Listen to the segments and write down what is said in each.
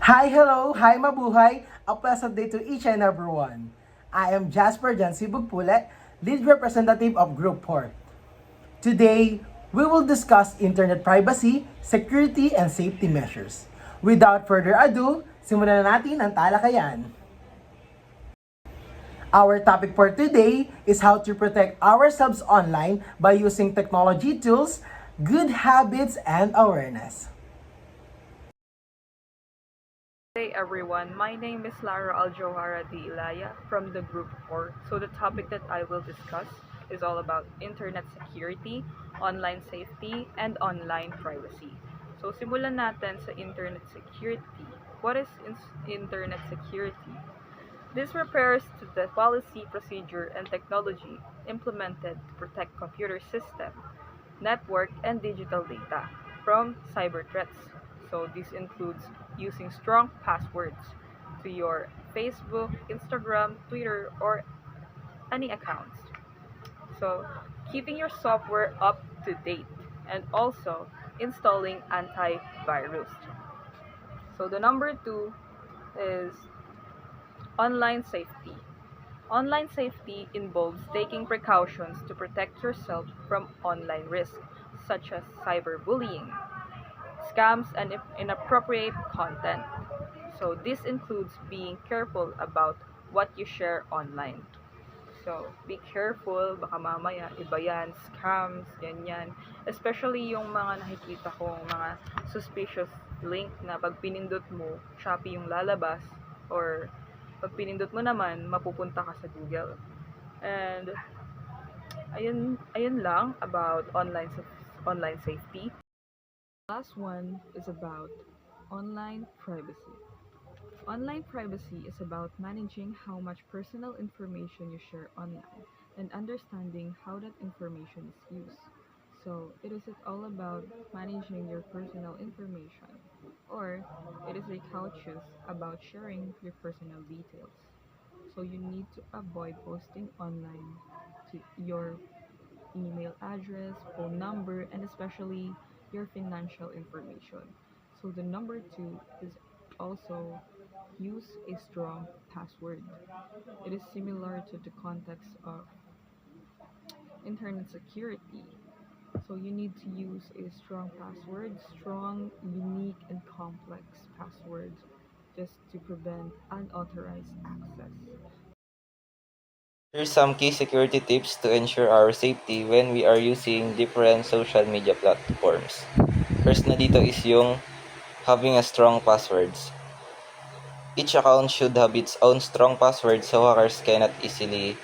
Hi, hello, hi mabuhay, a pleasant day to each and everyone. I am Jasper Jansi Bugpulet, lead representative of Group 4. Today, we will discuss internet privacy, security, and safety measures. Without further ado, simulan na natin ang talakayan. Our topic for today is how to protect ourselves online by using technology tools, good habits, and awareness. Hey everyone, my name is Lara Aljohara Di Ilaya from the Group 4. So the topic that I will discuss is all about internet security, online safety, and online privacy. So simulan natin sa internet security. What is internet security? This refers to the policy, procedure, and technology implemented to protect computer system, network, and digital data from cyber threats. So this includes using strong passwords to your Facebook, Instagram, Twitter, or any accounts. So keeping your software up to date and also installing antivirus. So the number two is online safety. Online safety involves taking precautions to protect yourself from online risks such as cyberbullying, scams, and inappropriate content. So this includes being careful about what you share online. So, be careful, baka mamaya iba yan, scams, ganyan. Especially yung mga nakikita kong mga suspicious link na pag pinindot mo, Shopee yung lalabas, or pag pinindot mo naman, mapupunta ka sa Google. And, ayun lang about online safety. Last one is about online privacy. Online privacy is about managing how much personal information you share online and understanding how that information is used. So, it is all about managing your personal information, or it is a cautious about sharing your personal details. So, you need to avoid posting online to your email address, phone number, and especially your financial information. So the number two is also use a strong password. It is similar to the context of internet security. So you need to use a strong password, strong, unique, and complex passwords just to prevent unauthorized access. Here's some key security tips to ensure our safety when we are using different social media platforms. First na dito is yung having a strong passwords. Each account should have its own strong password so hackers cannot easily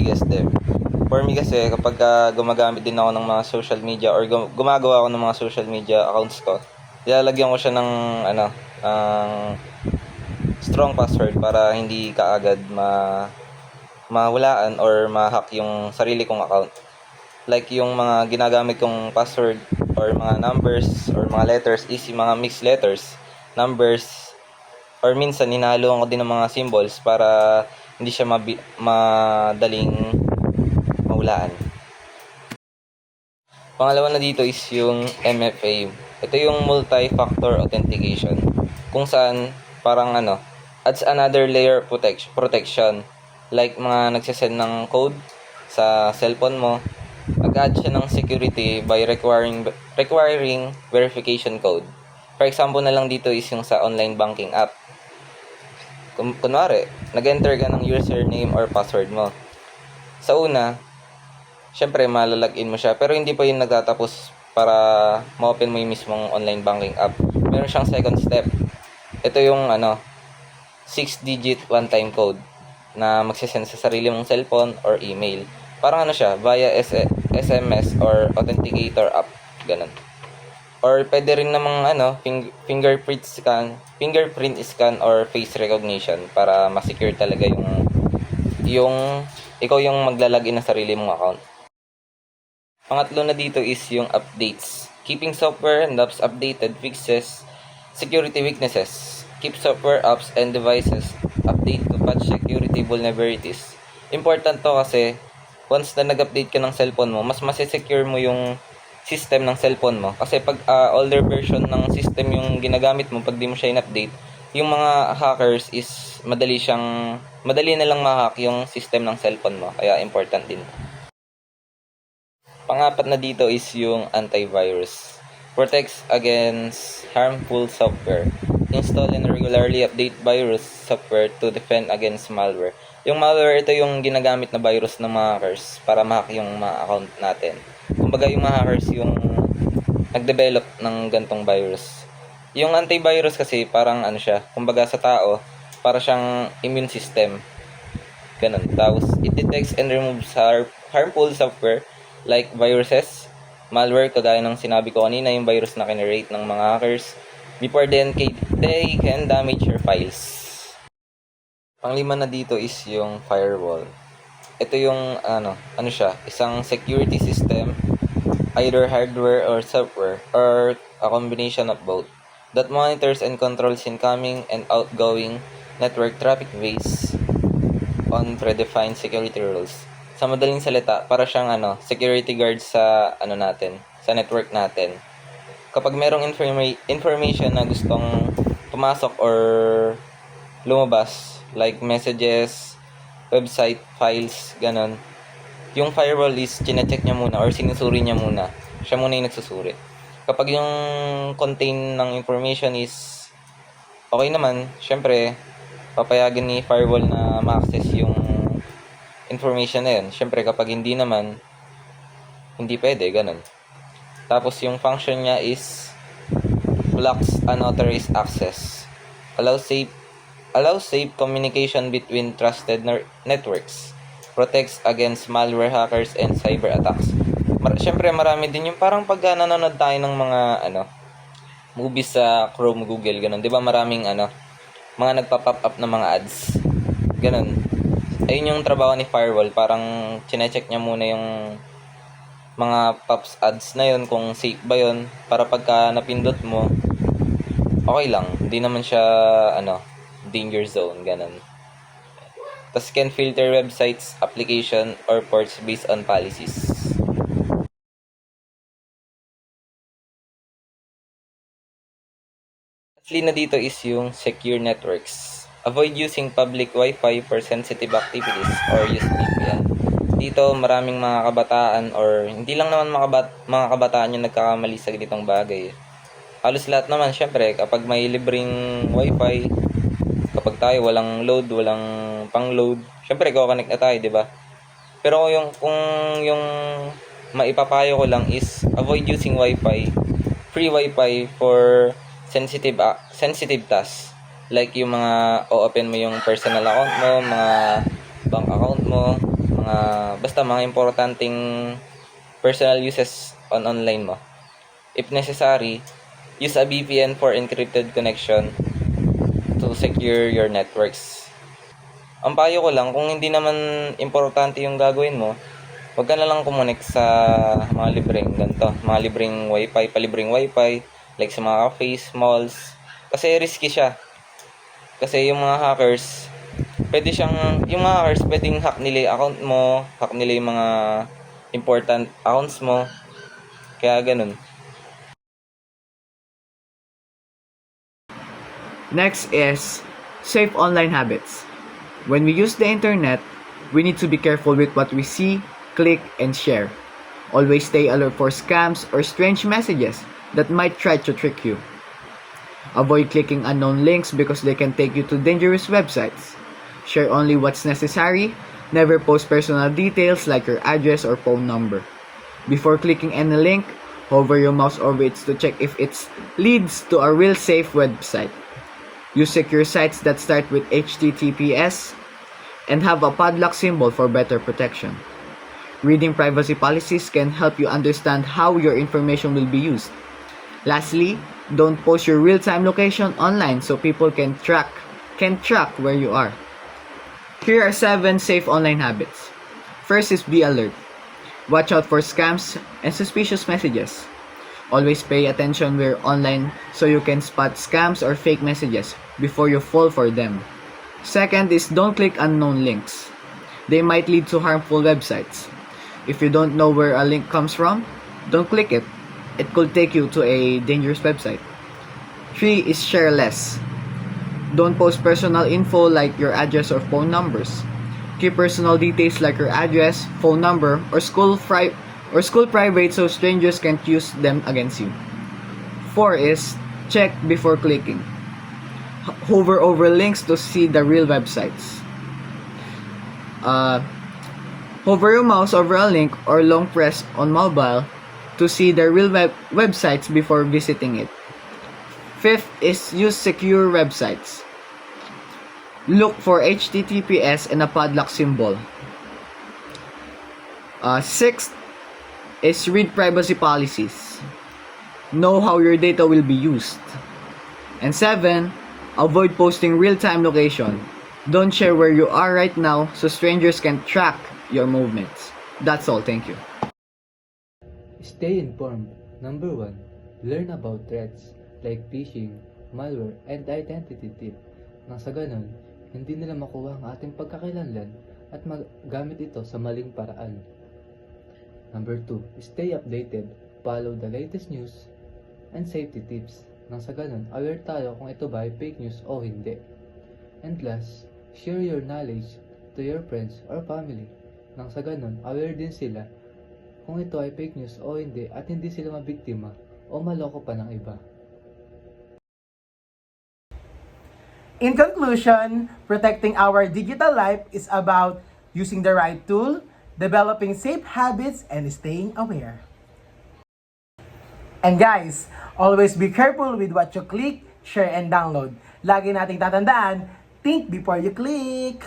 guess them. For me kasi kapag gumagamit din ako ng mga social media or gumagawa ako ng mga social media accounts ko, nilalagyan ko siya ng ng strong password para hindi kaagad mahulaan or ma-hack yung sarili kong account. Like yung mga ginagamit kong password or mga numbers or mga letters is yung mga mixed letters, numbers, or minsan ninalo ko din ng mga symbols para hindi siya madaling mahulaan. Pangalawa na dito is yung MFA. Ito yung multi-factor authentication kung saan parang adds another layer protection. Like mga nagsasend ng code sa cellphone mo, mag-add siya ng security by requiring verification code. For example na lang dito is yung sa online banking app. Kunwari, nag-enter ka ng username or password mo. Sa una, syempre malalagin mo siya, pero hindi pa yun nagtatapos para ma-open mo yung mismong online banking app. Meron siyang second step. Ito yung 6-digit one-time code na magsisend sa sarili mong cellphone or email. Parang siya, via SMS or authenticator app, ganun. Or pwede rin namang fingerprint scan or face recognition para ma-secure talaga yung ikaw yung maglalagin ng sarili mong account. Pangatlo na dito is yung updates. Keeping software and apps updated fixes security weaknesses. Keep software apps and devices update to patch security vulnerabilities. Important to kasi once na nag-update ka ng cellphone mo, mas masisecure mo yung system ng cellphone mo. Kasi pag older version ng system yung ginagamit mo, pag di mo siya in-update, yung mga hackers is madali nilang ma-hack yung system ng cellphone mo. Kaya important din. Pangapat na dito is yung antivirus. Protects against harmful software. Install and regularly update virus software to defend against malware. Yung malware, ito yung ginagamit na virus ng mga hackers para ma-hack yung mga account natin. Kumbaga yung mga hackers yung nag-develop ng gantong virus. Yung antivirus kasi parang ano siya, kumbaga sa tao, para siyang immune system. Ganun. Tapos, it detects and removes harmful software like viruses, malware, kagaya ng sinabi ko kanina, yung virus na generate ng mga hackers. Before then, they can damage your files. Panglima na dito is yung firewall. Ito yung ano siya, isang security system, either hardware or software, or a combination of both, that monitors and controls incoming and outgoing network traffic based on predefined security rules. Sa madaling salita, para siyang security guard sa natin, sa network natin. Kapag merong information na gustong pumasok or lumabas, like messages, website, files, ganon, yung firewall is chinecheck niya muna or sinusuri niya muna. Siya muna yung nagsusuri. Kapag yung contain ng information is okay naman, syempre, papayagan ni firewall na ma-access yung information na yun. Syempre, kapag hindi naman, hindi pwede, ganun. Tapos, yung function niya is blocks unauthorized access. Allows safe communication between trusted networks. Protects against malware hackers and cyber attacks. Syempre, marami din yung parang pag nanonood tayo ng mga movies sa Chrome, Google, ganun. 'Di ba maraming mga nagpa-pop up na mga ads. Ganun. Ayun yung trabaho ni firewall, parang chine-check niya muna yung mga pops ads na yun, kung safe ba yun, para pagka napindot mo, okay lang. Hindi naman siya danger zone, ganun. Tapos can filter websites, application, or ports based on policies. Lastly na dito is yung secure networks. Avoid using public Wi-Fi for sensitive activities or use VPN. Dito maraming mga kabataan or hindi lang naman mga kabataan yung nagkakamali sa ganitong bagay. Halos lahat naman, syempre, kapag may libreng Wi-Fi, kapag tayo walang load, walang pang-load, syempre ko-connect na tayo, 'di ba? Pero kung yung maipapayo ko lang is avoid using Wi-Fi, free Wi-Fi for sensitive tasks. Like yung mga open mo yung personal account mo, mga bank account mo, basta mga importanteng personal uses on online mo. If necessary, use a VPN for encrypted connection to secure your networks. Ang payo ko lang, kung hindi naman importante yung gagawin mo, huwag ka na lang kumonek sa mga libreng wifi, palibreng wifi, like sa mga cafes, malls, kasi risky siya. Kasi yung mga hackers, yung mga hackers pwedeng hack nila yung account mo, hack nila yung mga important accounts mo, kaya ganun. Next is safe online habits. When we use the internet, we need to be careful with what we see, click, and share. Always stay alert for scams or strange messages that might try to trick you. Avoid clicking unknown links because they can take you to dangerous websites. Share only what's necessary. Never post personal details like your address or phone number. Before clicking any link, hover your mouse over it to check if it leads to a real safe website. Use secure sites that start with HTTPS and have a padlock symbol for better protection. Reading privacy policies can help you understand how your information will be used. Lastly, don't post your real-time location online so people can track where you are. Here are 7 safe online habits. First is be alert. Watch out for scams and suspicious messages. Always pay attention when you're online so you can spot scams or fake messages before you fall for them. Second is don't click unknown links. They might lead to harmful websites. If you don't know where a link comes from, don't click it. It could take you to a dangerous website. 3 is share less. Don't post personal info like your address or phone numbers. Keep personal details like your address, phone number, or school private so strangers can't use them against you. 4 is check before clicking. Hover over links to see the real websites. Hover your mouse over a link or long press on mobile to see the real websites before visiting it. 5th is use secure websites. Look for HTTPS and a padlock symbol. 6th is read privacy policies. Know how your data will be used. And 7, avoid posting real-time location. Don't share where you are right now so strangers can track your movements. That's all. Thank you. Stay informed. Number 1, learn about threats like phishing, malware, and identity theft. Nang sa ganun, hindi nila makuha ang ating pagkakakilanlan at magamit ito sa maling paraan. Number 2, stay updated. Follow the latest news and safety tips. Nang sa ganun, aware tayo kung ito ba ay fake news o hindi. And last, share your knowledge to your friends or family. Nang sa ganun, aware din sila kung ito ay fake news o hindi at hindi sila mabiktima o maloko pa ng iba. In conclusion, protecting our digital life is about using the right tool, developing safe habits, and staying aware. And guys, always be careful with what you click, share, and download. Lagi nating tatandaan, think before you click.